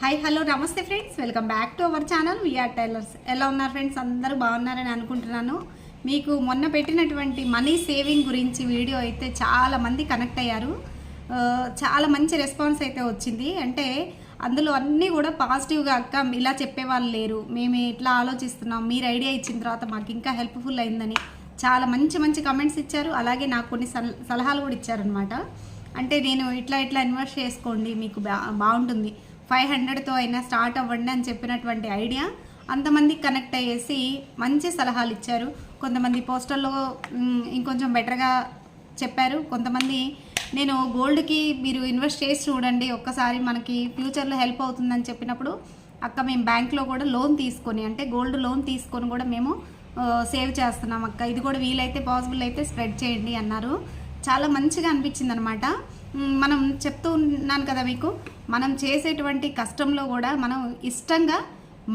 Hi hello నమస్తే friends, welcome back to our channel VR tailors. ఎలా ఉన్నారు friends? అందరూ బాగున్నారని అనుకుంటున్నాను. మీకు మొన్న పెట్టినటువంటి మనీ సేవింగ్ గురించి వీడియో అయితే చాలామంది కనెక్ట్ అయ్యారు. చాలా మంచి రెస్పాన్స్ అయితే వచ్చింది. అంటే అందులో అన్నీ కూడా పాజిటివ్గా, అక్క ఇలా చెప్పేవాళ్ళు లేరు, మేము ఇట్లా ఆలోచిస్తున్నాం, మీరు ఐడియా ఇచ్చిన తర్వాత మాకు ఇంకా హెల్ప్ఫుల్ అయిందని చాలా మంచి మంచి కమెంట్స్ ఇచ్చారు. అలాగే నాకు కొన్ని సలహాలు కూడా ఇచ్చారనమాట. అంటే నేను ఇట్లా ఇన్వెస్ట్ చేసుకోండి, మీకు బాగుంటుంది, 500తో అయినా స్టార్ట్ అవ్వండి అని చెప్పినటువంటి ఐడియా అంతమంది కనెక్ట్ అయ్యేసి మంచి సలహాలు ఇచ్చారు. కొంతమంది పోస్టర్లో ఇంకొంచెం బెటర్గా చెప్పారు. కొంతమంది నేను గోల్డ్కి మీరు ఇన్వెస్ట్ చేసి చూడండి, ఒక్కసారి మనకి ఫ్యూచర్లో హెల్ప్ అవుతుందని చెప్పినప్పుడు, అక్క మేము బ్యాంక్లో కూడా లోన్ తీసుకొని, అంటే గోల్డ్ లోన్ తీసుకొని కూడా మేము సేవ్ చేస్తున్నాం అక్క, ఇది కూడా వీలైతే పాసిబుల్ అయితే స్ప్రెడ్ చేయండి అన్నారు. చాలా మంచిగా అనిపించింది అనమాట. మనం చెప్తూ ఉన్నాను కదా మీకు, మనం చేసేటువంటి కష్టంలో కూడా మనం ఇష్టంగా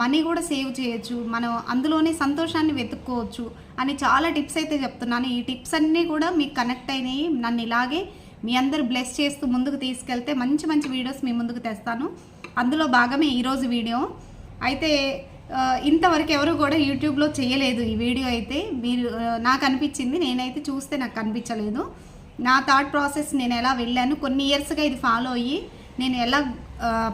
మనీ కూడా సేవ్ చేయొచ్చు, మనం అందులోనే సంతోషాన్ని వెతుక్కోవచ్చు అని చాలా టిప్స్ అయితే చెప్తున్నాను. ఈ టిప్స్ అన్నీ కూడా మీకు కనెక్ట్ అయినాయి. నన్ను ఇలాగే మీ అందరు బ్లెస్ చేస్తూ ముందుకు తీసుకెళ్తే మంచి మంచి వీడియోస్ మీ ముందుకు తెస్తాను. అందులో భాగమే ఈరోజు వీడియో. అయితే ఇంతవరకు ఎవరు కూడా యూట్యూబ్లో చేయలేదు ఈ వీడియో. అయితే మీరు నాకు అనిపించింది, నేనైతే చూస్తే నాకు కనిపించలేదు. నా థాట్ ప్రాసెస్ నేను ఎలా వెళ్ళాను, కొన్ని ఇయర్స్గా ఇది ఫాలో అయ్యి నేను ఎలా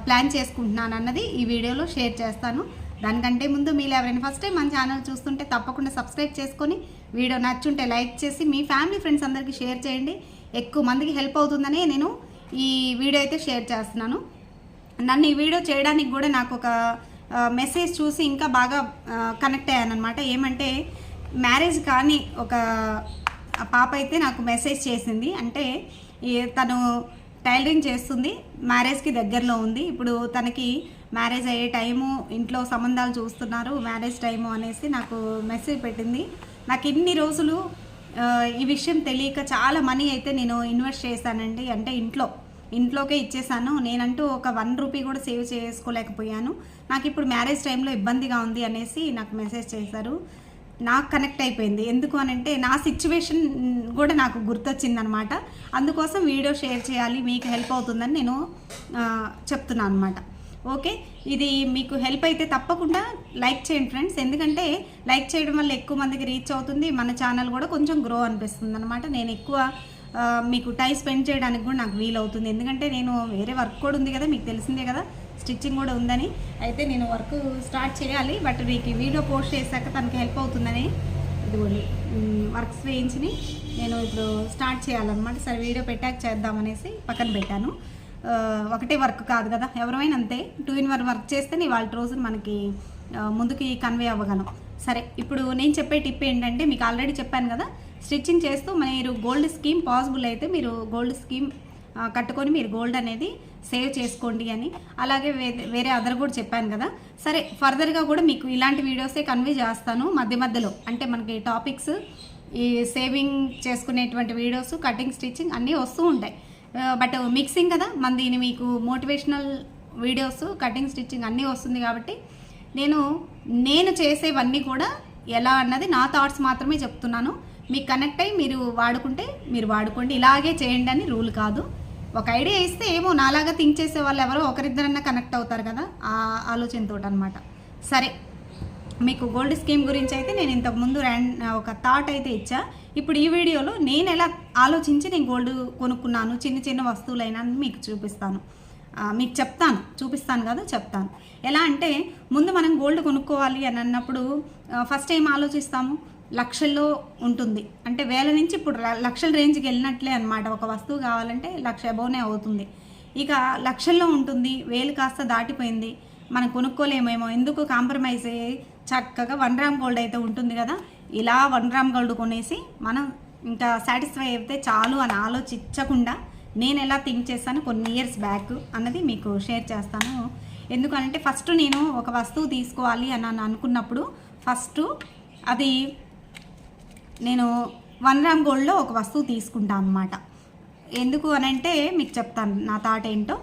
ప్లాన్ చేసుకుంటున్నాను అన్నది ఈ వీడియోలో షేర్ చేస్తాను. దానికంటే ముందు మీరు ఎవరైనా ఫస్ట్ టైం మన ఛానల్ చూస్తుంటే తప్పకుండా సబ్స్క్రైబ్ చేసుకొని, వీడియో నచ్చుంటే లైక్ చేసి మీ ఫ్యామిలీ ఫ్రెండ్స్ అందరికీ షేర్ చేయండి. ఎక్కువ మందికి హెల్ప్ అవుతుందని నేను ఈ వీడియో అయితే షేర్ చేస్తున్నాను. నన్ను ఈ వీడియో చేయడానికి కూడా నాకు ఒక మెసేజ్ చూసి ఇంకా బాగా కనెక్ట్ అయ్యాను అనమాట. ఏమంటే మ్యారేజ్ కానీ ఒక పాప అయితే నాకు మెసేజ్ చేసింది. అంటే తను టైలరింగ్ చేస్తుంది, మ్యారేజ్కి దగ్గరలో ఉంది, ఇప్పుడు తనకి మ్యారేజ్ అయ్యే టైము, ఇంట్లో సంబంధాలు చూస్తున్నారు, మ్యారేజ్ టైము అనేసి నాకు మెసేజ్ పెట్టింది. నాకు ఇన్ని రోజులు ఈ విషయం తెలియక చాలా మనీ అయితే నేను ఇన్వెస్ట్ చేశానండి. అంటే ఇంట్లోకే ఇచ్చేసాను. నేనంటూ ఒక 1 రూపీ కూడా సేవ్ చేసుకోలేకపోయాను. నాకు ఇప్పుడు మ్యారేజ్ టైంలో ఇబ్బందిగా ఉంది అనేసి నాకు మెసేజ్ చేశారు. నాకు కనెక్ట్ అయిపోయింది. ఎందుకు అనంటే నా సిచ్యువేషన్ కూడా నాకు గుర్తొచ్చిందనమాట. అందుకోసం వీడియో షేర్ చేయాలి, మీకు హెల్ప్ అవుతుందని నేను చెప్తున్నాను అనమాట. ఓకే, ఇది మీకు హెల్ప్ అయితే తప్పకుండా లైక్ చేయండి ఫ్రెండ్స్. ఎందుకంటే లైక్ చేయడం వల్ల ఎక్కువ మందికి రీచ్ అవుతుంది, మన ఛానల్ కూడా కొంచెం గ్రో అనిపిస్తుంది అనమాట. నేను ఎక్కువ మీకు టైం స్పెండ్ చేయడానికి కూడా నాకు వీలవుతుంది. ఎందుకంటే నేను వేరే వర్క్ కూడా ఉంది కదా, మీకు తెలిసిందే కదా, స్టిచ్చింగ్ కూడా ఉందని. అయితే నేను వర్క్ స్టార్ట్ చేయాలి, బట్ మీకు వీడియో పోస్ట్ చేశాక తనకి హెల్ప్ అవుతుందని ఇదిగోండి వర్క్స్ వేయించి నేను ఇప్పుడు స్టార్ట్ చేయాలన్నమాట. సరే వీడియో పెట్టాక చేద్దామనేసి పక్కన పెట్టాను. ఒకటే వర్క్ కాదు కదా, ఎవరైనా అంతే, 2 in 1 వర్క్ చేస్తే వాళ్ళ రోజున మనకి ముందుకి కన్వే అవ్వగలం. సరే, ఇప్పుడు నేను చెప్పే టిప్ ఏంటంటే, మీకు ఆల్రెడీ చెప్పాను కదా, స్టిచ్చింగ్ చేస్తూ మీరు గోల్డ్ స్కీమ్ పాసిబుల్ అయితే మీరు గోల్డ్ స్కీమ్ కట్టుకొని మీరు గోల్డ్ అనేది సేవ్ చేసుకోండి అని. అలాగే వేరే అదర్ కూడా చెప్పాను కదా. సరే, ఫర్దర్గా కూడా మీకు ఇలాంటి వీడియోసే కన్వే చేస్తాను మధ్యలో. అంటే మనకి టాపిక్స్, ఈ సేవింగ్ చేసుకునేటువంటి వీడియోస్, కటింగ్, స్టిచ్చింగ్ అన్నీ వస్తూ ఉంటాయి. బట్ మిక్సింగ్ కదా మనది, మీకు మోటివేషనల్ వీడియోస్, కటింగ్, స్టిచ్చింగ్ అన్నీ వస్తుంది. కాబట్టి నేను చేసేవన్నీ కూడా ఎలా అన్నది నా థాట్స్ మాత్రమే చెప్తున్నాను. మీకు కనెక్ట్ అయ్యి మీరు వాడుకుంటే మీరు వాడుకోండి, ఇలాగే చేయండి అని రూల్ కాదు. ఒక ఐడియా ఇస్తే ఏమో నాలాగా థింక్ చేసే వాళ్ళు ఎవరో ఒకరిద్దరన్నా కనెక్ట్ అవుతారు కదా, ఆ ఆలోచనతో అనమాట. సరే, మీకు గోల్డ్ స్కీమ్ గురించి అయితే నేను ఇంతకుముందు ఒక థాట్ అయితే ఇచ్చా. ఇప్పుడు ఈ వీడియోలో నేను ఎలా ఆలోచించి నేను గోల్డ్ కొనుక్కున్నాను, చిన్న చిన్న వస్తువులైనా మీకు చూపిస్తాను. మీకు చూపిస్తాను కాదు, చెప్తాను. ఎలా అంటే, ముందు మనం గోల్డ్ కొనుక్కోవాలి అని అన్నప్పుడు ఫస్ట్ ఏం ఆలోచిస్తాము, లక్షల్లో ఉంటుంది. అంటే వేల నుంచి ఇప్పుడు లక్షల రేంజ్కి వెళ్ళినట్లే అనమాట. ఒక వస్తువు కావాలంటే 1,00,000 అబోనే అవుతుంది. ఇక లక్షల్లో ఉంటుంది, 1,000 కాస్త దాటిపోయింది, మనం కొనుక్కోలేమేమో, ఎందుకు కాంప్రమైజ్ అయ్యి చక్కగా 1 గ్రామ్ గోల్డ్ అయితే ఉంటుంది కదా, ఇలా 1 గ్రామ్ గోల్డ్ కొనేసి మనం ఇంకా సాటిస్ఫై అయితే చాలు అని ఆలోచించకుండా నేను ఎలా థింక్ చేస్తాను కొన్ని ఇయర్స్ బ్యాక్ అన్నది మీకు షేర్ చేస్తాను. ఎందుకనంటే ఫస్ట్ నేను ఒక వస్తువు తీసుకోవాలి అని అనుకున్నప్పుడు ఫస్ట్ అది నేను 1 గ్రామ్ గోల్డ్లో ఒక వస్తువు తీసుకుంటాను అనమాట. ఎందుకు అనంటే మీకు చెప్తాను నా థాట్ ఏంటో.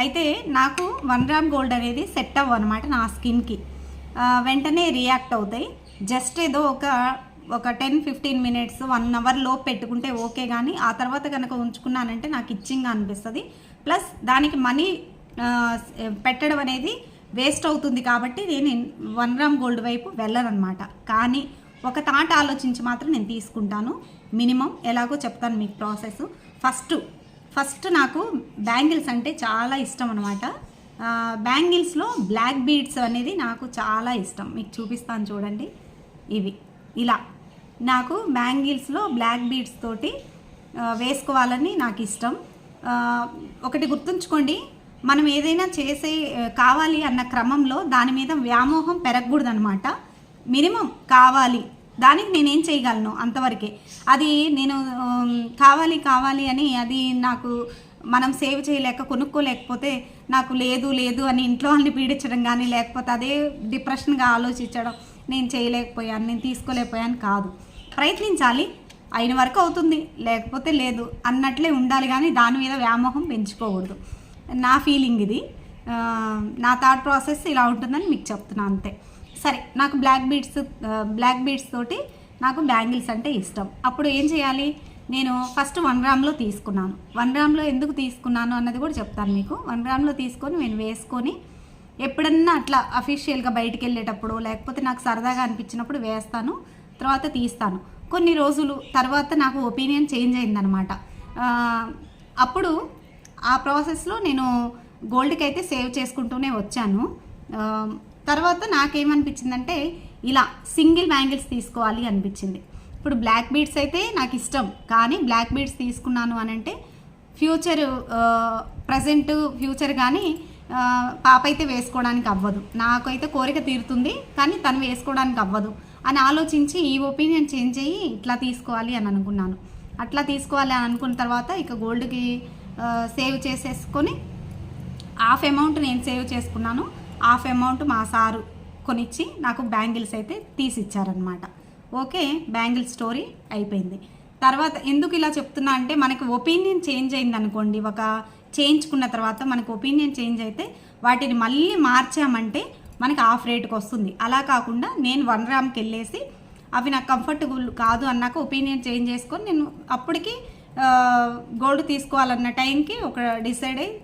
అయితే నాకు 1 గ్రామ్ గోల్డ్ అనేది సెట్ అవ్వనమాట నా స్కిన్కి, వెంటనే రియాక్ట్ అవుతాయి. జస్ట్ ఏదో ఒక 10-15 మినిట్స్ 1 అవర్ లోపు పెట్టుకుంటే ఓకే, కానీ ఆ తర్వాత కనుక ఉంచుకున్నానంటే నాకు ఇచ్చింగ్గా అనిపిస్తుంది. ప్లస్ దానికి మనీ పెట్టడం అనేది వేస్ట్ అవుతుంది కాబట్టి నేను 1 గ్రామ్ గోల్డ్ వైపు వెళ్ళనమాట. కానీ ఒక థాట్ ఆలోచించి మాత్రం నేను తీసుకుంటాను. మినిమం ఎలాగో చెప్తాను మీకు ప్రాసెస్. ఫస్ట్ నాకు బ్యాంగిల్స్ అంటే చాలా ఇష్టం అనమాట. బ్యాంగిల్స్లో బ్లాక్ బీడ్స్ అనేది నాకు చాలా ఇష్టం. మీకు చూపిస్తాను చూడండి. ఇవి ఇలా నాకు బ్యాంగిల్స్లో బ్లాక్ బీడ్స్ తోటి వేసుకోవాలని నాకు ఇష్టం. ఒకటి గుర్తుంచుకోండి, మనం ఏదైనా కావాలి అన్న క్రమంలో దాని మీద వ్యామోహం పెరగకూడదు అనమాట. మినిమం కావాలి, దానికి నేనేం చేయగలను అంతవరకే. అది నేను కావాలి అని అది నాకు మనం సేవ్ చేయలేక కొనుక్కోలేకపోతే నాకు లేదు అని ఇంట్లో వాళ్ళని పీడించడం కానీ, లేకపోతే అదే డిప్రెషన్గా ఆలోచించడం, నేను చేయలేకపోయాను, నేను తీసుకోలేకపోయాను కాదు. ప్రయత్నించాలి, అయిన వరకు అవుతుంది, లేకపోతే లేదు అన్నట్లే ఉండాలి. కానీ దాని మీద వ్యామోహం పెంచుకోకూడదు. నా ఫీలింగ్ ఇది, నా థాట్ ప్రాసెస్ ఇలా ఉంటుందని మీకు చెప్తున్నాను అంతే. సరే, నాకు బ్లాక్ బీడ్స్ తోటి నాకు బ్యాంగిల్స్ అంటే ఇష్టం. అప్పుడు ఏం చేయాలి, నేను ఫస్ట్ 1 గ్రామ్లో తీసుకున్నాను. 1 గ్రామ్లో ఎందుకు తీసుకున్నాను అన్నది కూడా చెప్తాను మీకు. 1 గ్రామ్లో తీసుకొని నేను వేసుకొని ఎప్పుడన్నా అట్లా అఫీషియల్గా బయటికి వెళ్ళేటప్పుడు, లేకపోతే నాకు సరదాగా అనిపించినప్పుడు వేస్తాను, తర్వాత తీస్తాను. కొన్ని రోజులు తర్వాత నాకు ఒపీనియన్ చేంజ్ అయిందనమాట. అప్పుడు ఆ ప్రాసెస్లో నేను గోల్డ్కి అయితే సేవ్ చేసుకుంటూనే వచ్చాను. తర్వాత నాకేమనిపించిందంటే ఇలా సింగిల్ బ్యాంగిల్స్ తీసుకోవాలి అనిపించింది. ఇప్పుడు బ్లాక్ బీడ్స్ అయితే నాకు ఇష్టం, కానీ బ్లాక్ బీడ్స్ తీసుకున్నాను అని అంటే ప్రజెంట్ ఫ్యూచర్ కానీ పాప అయితే వేసుకోవడానికి అవ్వదు. నాకైతే కోరిక తీరుతుంది, కానీ తను వేసుకోవడానికి అవ్వదు అని ఆలోచించి ఈ ఒపీనియన్ చేంజ్ అయ్యి ఇట్లా తీసుకోవాలి అని అనుకున్నాను. అట్లా తీసుకోవాలి అని అనుకున్న తర్వాత ఇక గోల్డ్కి సేవ్ చేసేసుకొని హాఫ్ అమౌంట్ నేను సేవ్ చేసుకున్నాను, హాఫ్ అమౌంట్ మా సారు కొనిచ్చి నాకు బ్యాంగిల్స్ అయితే తీసిచ్చారనమాట. ఓకే, బ్యాంగిల్ స్టోరీ అయిపోయింది. తర్వాత ఎందుకు ఇలా చెప్తున్నా అంటే, మనకు ఒపీనియన్ చేంజ్ అయింది అనుకోండి, చేయించుకున్న తర్వాత మనకు ఒపీనియన్ చేంజ్ అయితే వాటిని మళ్ళీ మార్చామంటే మనకి హాఫ్ రేట్కి వస్తుంది. అలా కాకుండా నేను 1 గ్రామ్కి వెళ్ళేసి అవి నాకు కంఫర్టబుల్ కాదు అన్నాక ఒపీనియన్ చేంజ్ చేసుకొని నేను అప్పటికి గోల్డ్ తీసుకోవాలన్న టైంకి ఒక డిసైడ్ అయ్యి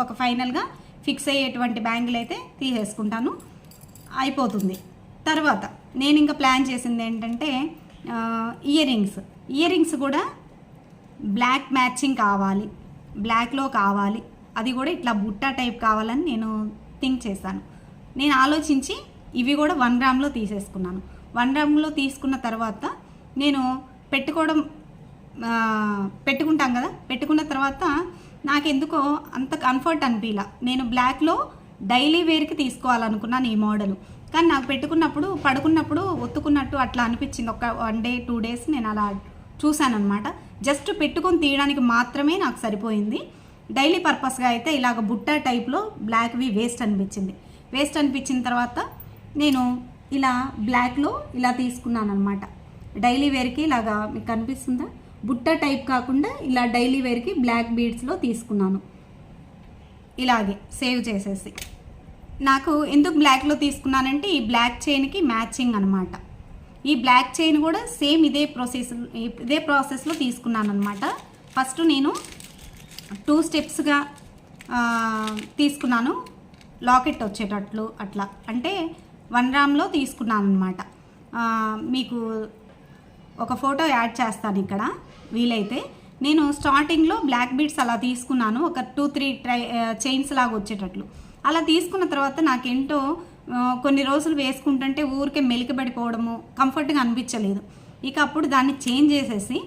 ఒక ఫైనల్గా ఫిక్స్ అయ్యేటువంటి బ్యాంగిల్ అయితే తీసేసుకుంటాను, అయిపోతుంది. తర్వాత నేను ఇంకా ప్లాన్ చేసింది ఏంటంటే ఇయర్ రింగ్స్ కూడా బ్లాక్ మ్యాచింగ్ కావాలి, బ్లాక్లో కావాలి, అది కూడా ఇట్లా బుట్టా టైప్ కావాలని నేను థింక్ చేశాను. నేను ఆలోచించి ఇవి కూడా 1 గ్రామ్లో తీసేసుకున్నాను. 1 గ్రామ్లో తీసుకున్న తర్వాత నేను పెట్టుకుంటాం కదా, పెట్టుకున్న తర్వాత నాకెందుకో అంత కంఫర్ట్ అనిపించలా. నేను బ్లాక్లో డైలీ వేర్కి తీసుకోవాలనుకున్నాను ఈ మోడలు, కానీ నాకు పెట్టుకున్నప్పుడు పడుకున్నప్పుడు ఒత్తుకున్నట్టు అట్లా అనిపించింది. ఒక 1 డే 2 డేస్ నేను అలా చూశాను అనమాట. జస్ట్ పెట్టుకొని తీయడానికి మాత్రమే నాకు సరిపోయింది. డైలీ పర్పస్గా అయితే ఇలాగ బుట్టా టైప్లో బ్లాక్వి వేస్ట్ అనిపించిన తర్వాత నేను ఇలా బ్లాక్లో ఇలా తీసుకున్నాను అనమాట. డైలీ వేర్కి ఇలాగా మీకు కనిపిస్తుందా, బుట్ట టైప్ కాకుండా ఇలా డైలీ వేర్కి బ్లాక్ బీడ్స్లో తీసుకున్నాను. ఇలాగే సేవ్ చేసేసి నాకు ఎందుకు బ్లాక్లో తీసుకున్నానంటే ఈ బ్లాక్ చైన్కి మ్యాచింగ్ అనమాట. ఈ బ్లాక్ చైన్ కూడా సేమ్ ఇదే ప్రాసెస్లో తీసుకున్నాను అనమాట. ఫస్ట్ నేను 2 స్టెప్స్గా తీసుకున్నాను, లాకెట్ వచ్చేటట్లు అట్లా, అంటే 1 గ్రామ్లో తీసుకున్నాను అనమాట. మీకు ఒక ఫోటో యాడ్ చేస్తాను ఇక్కడ వీలైతే. నేను స్టార్టింగ్లో బ్లాక్ బీడ్స్ అలా తీసుకున్నాను, ఒక 2-3 చైన్స్ లాగా వచ్చేటట్లు. అలా తీసుకున్న తర్వాత నాకేంటో కొన్ని రోజులు వేసుకుంటుంటే ఊరికే మెలికబడిపోవడము, కంఫర్ట్గా అనిపించలేదు. ఇక అప్పుడు దాన్ని చేంజ్ చేసేసి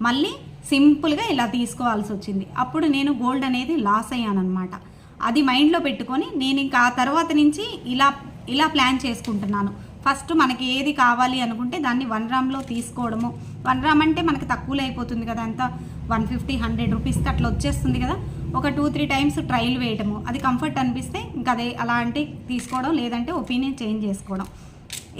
మళ్ళీ సింపుల్గా ఇలా తీసుకోవాల్సి వచ్చింది. అప్పుడు నేను గోల్డ్ అనేది లాస్ అయ్యానమాట. అది మైండ్లో పెట్టుకొని నేను ఇంకా ఆ తర్వాత నుంచి ఇలా ప్లాన్ చేసుకుంటున్నాను. ఫస్ట్ మనకి ఏది కావాలి అనుకుంటే దాన్ని 1 గ్రామ్లో తీసుకోవడము. 1 గ్రామ్ అంటే మనకు తక్కువలో అయిపోతుంది కదా, అంత 150-100 రూపీస్కి అట్లా వచ్చేస్తుంది కదా. ఒక 2-3 టైమ్స్ ట్రయల్ వేయటము, అది కంఫర్ట్ అనిపిస్తే ఇంకా అదే అలాంటి తీసుకోవడం, లేదంటే ఒపీనియన్ చేంజ్ చేసుకోవడం.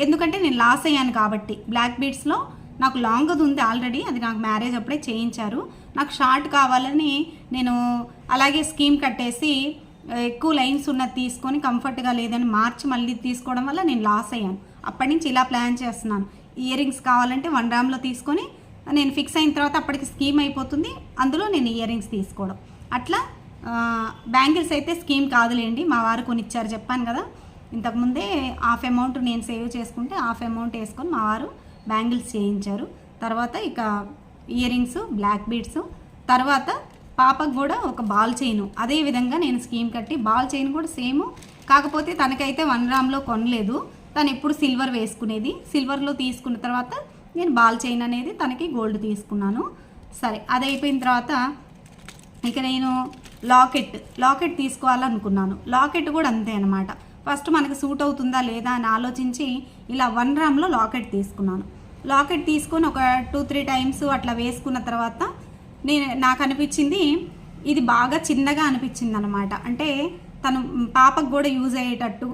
ఎందుకంటే నేను లాస్ అయ్యాను కాబట్టి. బ్లాక్ బీడ్స్లో నాకు లాంగ్ది ఉంది ఆల్రెడీ, అది నాకు మ్యారేజ్ అప్పుడే చేయించారు. నాకు షార్ట్ కావాలని నేను అలాగే స్కీమ్ కట్టేసి ఎక్కువ లైన్స్ ఉన్నది తీసుకొని కంఫర్ట్గా లేదని మార్చి మళ్ళీ తీసుకోవడం వల్ల నేను లాస్ అయ్యాను. అప్పటి నుంచి ఇలా ప్లాన్ చేస్తున్నాను. ఇయర్ రింగ్స్ కావాలంటే 1 గ్రామ్లో తీసుకొని నేను ఫిక్స్ అయిన తర్వాత అప్పటికి స్కీమ్ అయిపోతుంది, అందులో నేను ఇయర్ రింగ్స్ తీసుకోవడం. అట్లా బ్యాంగిల్స్ అయితే స్కీమ్ కాదులేండి, మా వారు కొనిచ్చారు చెప్పాను కదా ఇంతకుముందే. హాఫ్ అమౌంట్ నేను సేవ్ చేసుకుంటే హాఫ్ అమౌంట్ వేసుకొని మా వారు బ్యాంగిల్స్ చేయించారు. తర్వాత ఇక ఇయర్ రింగ్స్, బ్లాక్ బీడ్స్, తర్వాత పాపకు కూడా ఒక బాల్ చైను అదే విధంగా నేను స్కీమ్ కట్టి, బాల్ చైన్ కూడా సేమ్, కాకపోతే తనకైతే 1 గ్రామ్లో కొనలేదు, తను ఎప్పుడు సిల్వర్ వేసుకునేది. సిల్వర్లో తీసుకున్న తర్వాత నేను బాల్ చైన్ అనేది తనకి గోల్డ్ తీసుకున్నాను. సరే, అది అయిపోయిన తర్వాత ఇక నేను లాకెట్ తీసుకోవాలనుకున్నాను. లాకెట్ కూడా అంతే అనమాట. ఫస్ట్ మనకు సూట్ అవుతుందా లేదా అని ఆలోచించి ఇలా 1 గ్రామ్లో లాకెట్ తీసుకున్నాను. లాకెట్ తీసుకొని ఒక 2-3 టైమ్స్ అట్లా వేసుకున్న తర్వాత నాకు అనిపించింది ఇది బాగా చిన్నగా అనిపించింది అనమాట. అంటే తను పాపకు కూడా యూజ్ అయ్యేటట్టు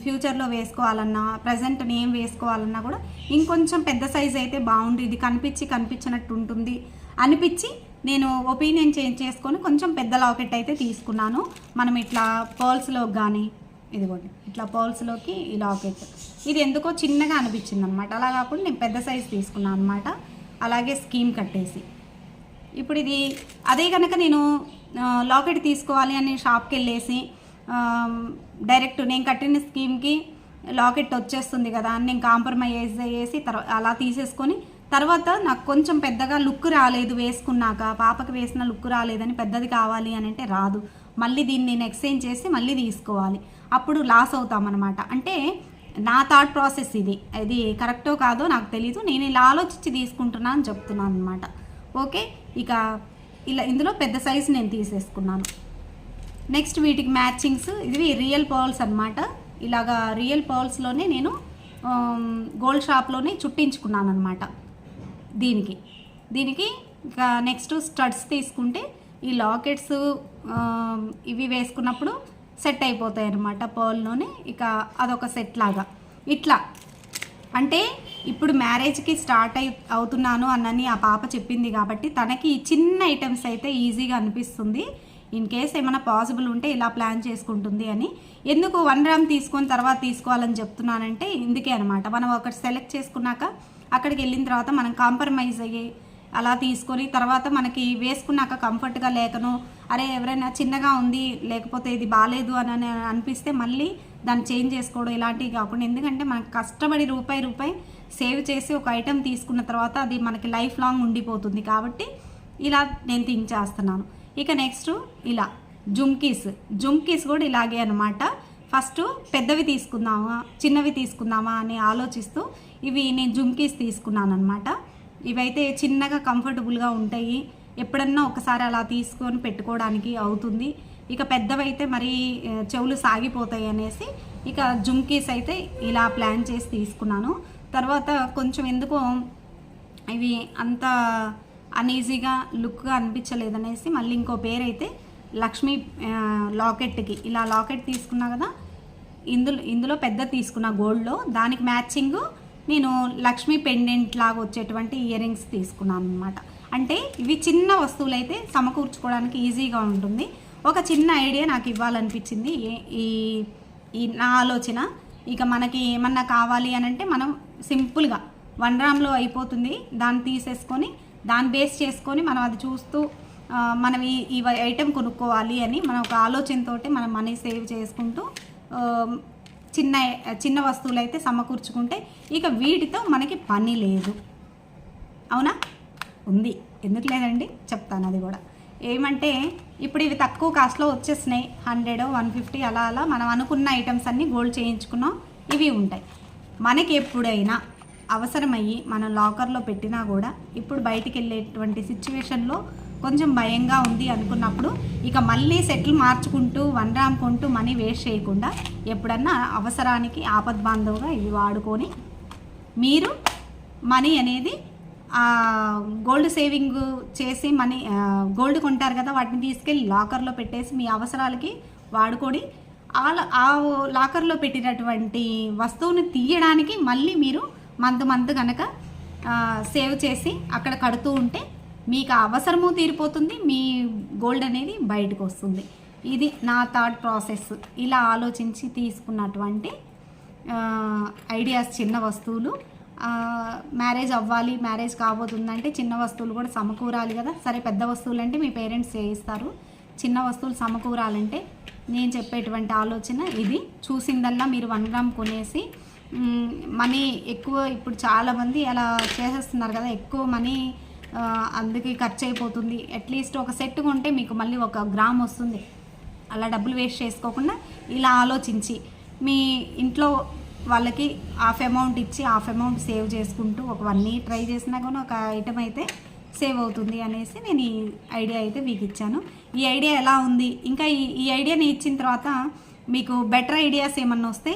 ఫ్యూచర్లో వేసుకోవాలన్నా, ప్రజెంట్ నేను వేసుకోవాలన్నా కూడా ఇంకొంచెం పెద్ద సైజ్ అయితే బాగుంది, ఇది కనిపించినట్టు ఉంటుంది అనిపించి నేను ఒపీనియన్ చేంజ్ చేసుకొని కొంచెం పెద్ద లాకెట్ అయితే తీసుకున్నాను. మనం ఇట్లా పర్ల్స్లో కానీ, ఇదిగోండి ఇట్లా పర్ల్స్లోకి ఈ లాకెట్, ఇది ఎందుకో చిన్నగా అనిపించింది అనమాట. అలా కాకుండా నేను పెద్ద సైజ్ తీసుకున్నాను అనమాట. అలాగే స్కీమ్ కట్టేసి ఇప్పుడు ఇది అదే కనుక నేను లాకెట్ తీసుకోవాలి అని షాప్కి వెళ్ళేసి డైరెక్ట్ నేను కట్టిన స్కీమ్కి లాకెట్ వచ్చేస్తుంది కదా అని నేను కాంప్రమైజ్ చేసి అలా తీసేసుకొని తర్వాత నాకు కొంచెం పెద్దగా లుక్ రాలేదు, వేసుకున్నాక పాపకి వేసిన లుక్ రాలేదని పెద్దది కావాలి అని అంటే రాదు, మళ్ళీ దీన్ని నేను ఎక్స్చేంజ్ చేసి మళ్ళీ తీసుకోవాలి, అప్పుడు లాస్ అవుతామన్నమాట. అంటే నా థాట్ ప్రాసెస్ ఇది కరెక్టో కాదో నాకు తెలీదు, నేను ఇలా ఆలోచించి తీసుకుంటున్నా అని చెప్తున్నాను అనమాట. ఓకే, ఇక ఇలా ఇందులో పెద్ద సైజు నేను తీసేసుకున్నాను. నెక్స్ట్ వీటికి మ్యాచింగ్స్, ఇవి రియల్ పర్ల్స్ అనమాట. ఇలాగా రియల్ పర్ల్స్లోనే నేను గోల్డ్ షాప్లోనే చుట్టించుకున్నాను అనమాట. దీనికి ఇక నెక్స్ట్ స్టడ్స్ తీసుకుంటే ఈ లాకెట్స్ ఇవి వేసుకున్నప్పుడు సెట్ అయిపోతాయి అనమాట పర్ల్లోనే. ఇక అదొక సెట్ లాగా ఇట్లా. అంటే ఇప్పుడు మ్యారేజ్కి స్టార్ట్ అవుతున్నాను అన్నని ఆ పాప చెప్పింది కాబట్టి తనకి చిన్న ఐటమ్స్ అయితే ఈజీగా అనిపిస్తుంది. ఇన్ కేస్ ఏమైనా పాసిబుల్ ఉంటే ఇలా ప్లాన్ చేసుకుంటుంది అని. ఎందుకు 1 గ్రామ్ తీసుకొని తర్వాత తీసుకోవాలని చెప్తున్నానంటే ఇందుకే అనమాట. మనం ఒకటి సెలెక్ట్ చేసుకున్నాక అక్కడికి వెళ్ళిన తర్వాత మనం కాంప్రమైజ్ అయ్యి అలా తీసుకొని తర్వాత మనకి వేసుకున్నాక కంఫర్ట్గా లేకను, అరే ఎవరైనా చిన్నగా ఉంది లేకపోతే ఇది బాగాలేదు అని అనిపిస్తే మళ్ళీ దాన్ని చేంజ్ చేసుకోవడం ఇలాంటివి కాకుండా, ఎందుకంటే మనకు కష్టపడి రూపాయి సేవ్ చేసి ఒక ఐటెం తీసుకున్న తర్వాత అది మనకి లైఫ్ లాంగ్ ఉండిపోతుంది కాబట్టి ఇలా నేను థింక్ చేస్తున్నాను. ఇక నెక్స్ట్ ఇలా జుమ్కీస్ కూడా ఇలాగే అనమాట. ఫస్ట్ పెద్దవి తీసుకుందామా చిన్నవి తీసుకుందామా అని ఆలోచిస్తూ ఇవి నేను జుమ్కీస్ తీసుకున్నాను అనమాట. ఇవైతే చిన్నగా కంఫర్టబుల్గా ఉంటాయి, ఎప్పుడన్నా ఒకసారి అలా తీసుకొని పెట్టుకోవడానికి అవుతుంది. ఇక పెద్దవైతే మరి చెవులు సాగిపోతాయి అనేసి ఇక జుమ్కీస్ అయితే ఇలా ప్లాన్ చేసి తీసుకున్నాను. తర్వాత కొంచెం ఎందుకో ఇవి అంత అన్ఈజీగా లుక్గా అనిపించలేదనేసి మళ్ళీ ఇంకో పేరైతే లక్ష్మీ లాకెట్కి ఇలా లాకెట్ తీసుకున్నా కదా, ఇందులో పెద్ద తీసుకున్న గోల్డ్లో దానికి మ్యాచింగ్ నేను లక్ష్మీ పెండెంట్ లాగా వచ్చేటువంటి ఇయర్ రింగ్స్ తీసుకున్నాను అనమాట. అంటే ఇవి చిన్న వస్తువులు అయితే సమకూర్చుకోవడానికి ఈజీగా ఉంటుంది. ఒక చిన్న ఐడియా నాకు ఇవ్వాలనిపించింది ఈ నా ఆలోచన. ఇక మనకి ఏమన్నా కావాలి అని అంటే మనం సింపుల్గా 1 గ్రామ్లో అయిపోతుంది, దాన్ని తీసేసుకొని దాన్ని బేస్ చేసుకొని మనం అది చూస్తూ మనం ఈ ఐటెం కొనుక్కోవాలి అని మనం ఒక ఆలోచనతో మనం మనీ సేవ్ చేసుకుంటూ చిన్న వస్తువులు అయితే సమకూర్చుకుంటే ఇక వీటితో మనకి పని లేదు. అవునా? ఉంది, ఎందుకు లేదండి, చెప్తాను అది కూడా. ఏమంటే ఇప్పుడు ఇవి తక్కువ కాస్ట్లో వచ్చేసినాయి, 100, 150 అలా మనం అనుకున్న ఐటమ్స్ అన్నీ గోల్డ్ చేయించుకున్నాం, ఇవి ఉంటాయి. మనకి ఎప్పుడైనా అవసరమయ్యి మనం లాకర్లో పెట్టినా కూడా ఇప్పుడు బయటికి వెళ్ళేటువంటి సిచ్యువేషన్లో కొంచెం భయంగా ఉంది అనుకున్నప్పుడు ఇక మళ్ళీ సెటిల్ మార్చుకుంటూ 1 గ్రామ్ కొంటూ మనీ వేస్ట్ చేయకుండా ఎప్పుడన్నా అవసరానికి ఆపద్బాంధవుగా ఇవి వాడుకొని మీరు మనీ అనేది గోల్డ్ సేవింగ్ చేసి మనీ గోల్డ్ కొంటారు కదా, వాటిని తీసుకెళ్ళి లాకర్లో పెట్టేసి మీ అవసరాలకి వాడుకొని ఆ లాకర్లో పెట్టినటువంటి వస్తువుని తీయడానికి మళ్ళీ మీరు మంత్ కనుక సేవ్ చేసి అక్కడ కడుతూ ఉంటే మీకు అవసరము తీరిపోతుంది, మీ గోల్డ్ అనేది బయటకు వస్తుంది. ఇది నా థాట్ ప్రాసెస్. ఇలా ఆలోచించి తీసుకున్నటువంటి ఐడియాస్. చిన్న వస్తువులు మ్యారేజ్ అవ్వాలి, మ్యారేజ్ కాబోతుందంటే చిన్న వస్తువులు కూడా సమకూరాలి కదా. సరే పెద్ద వస్తువులు అంటే మీ పేరెంట్స్ చేయిస్తారు, చిన్న వస్తువులు సమకూరాలంటే నేను చెప్పేటువంటి ఆలోచన ఇది. చూసిందల్లా మీరు 1 గ్రామ్ కొనేసి మనీ ఎక్కువ, ఇప్పుడు చాలామంది అలా చేసేస్తున్నారు కదా, ఎక్కువ మనీ అందుకే ఖర్చు అయిపోతుంది. అట్లీస్ట్ ఒక సెట్ కొంటే మీకు మళ్ళీ 1 గ్రామ్ వస్తుంది. అలా డబ్బులు వేస్ట్ చేసుకోకుండా ఇలా ఆలోచించి మీ ఇంట్లో వాళ్ళకి హాఫ్ అమౌంట్ ఇచ్చి హాఫ్ అమౌంట్ సేవ్ చేసుకుంటూ ఒక 1 ఇయర్ ట్రై చేసినా కానీ ఒక ఐటమ్ అయితే సేవ్ అవుతుంది అనేసి నేను ఈ ఐడియా అయితే మీకు ఇచ్చాను. ఈ ఐడియా ఎలా ఉంది, ఇంకా ఈ ఐడియాని ఇచ్చిన తర్వాత మీకు బెటర్ ఐడియాస్ ఏమన్నా వస్తే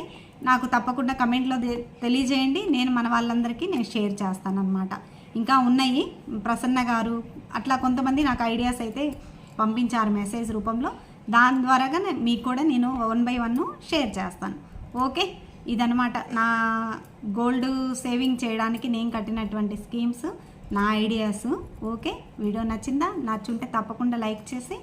నాకు తప్పకుండా కమెంట్లో తెలియజేయండి. నేను మన వాళ్ళందరికీ నేను షేర్ చేస్తాను అన్నమాట. ఇంకా ఉన్నాయి, ప్రసన్న గారు అట్లా కొంతమంది నాకు ఐడియాస్ అయితే పంపించారు మెసేజ్ రూపంలో. దాని ద్వారాగా మీకు కూడా నేను 1 by 1 షేర్ చేస్తాను. ఓకే, ఇదనమాట నా గోల్డ్ సేవింగ్ చేయడానికి నేను కట్టినటువంటి స్కీమ్స్, నా ఐడియాస్. ఓకే, వీడియో నచ్చిందా? నచ్చుంటే తప్పకుండా లైక్ చేసి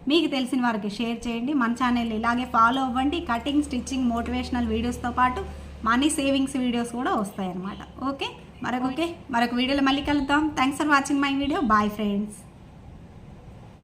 మీకు తెలిసిన వారికి షేర్ చేయండి. మన ఛానల్ ఇలాగే ఫాలో అవ్వండి. కటింగ్, స్టిచ్చింగ్, మోటివేషనల్ వీడియోస్తో పాటు మనీ సేవింగ్స్ వీడియోస్ కూడా వస్తాయి అన్నమాట. ఓకే, మరొక వీడియోలో మళ్ళీ కలుద్దాం. Thanks for watching my video. Bye friends.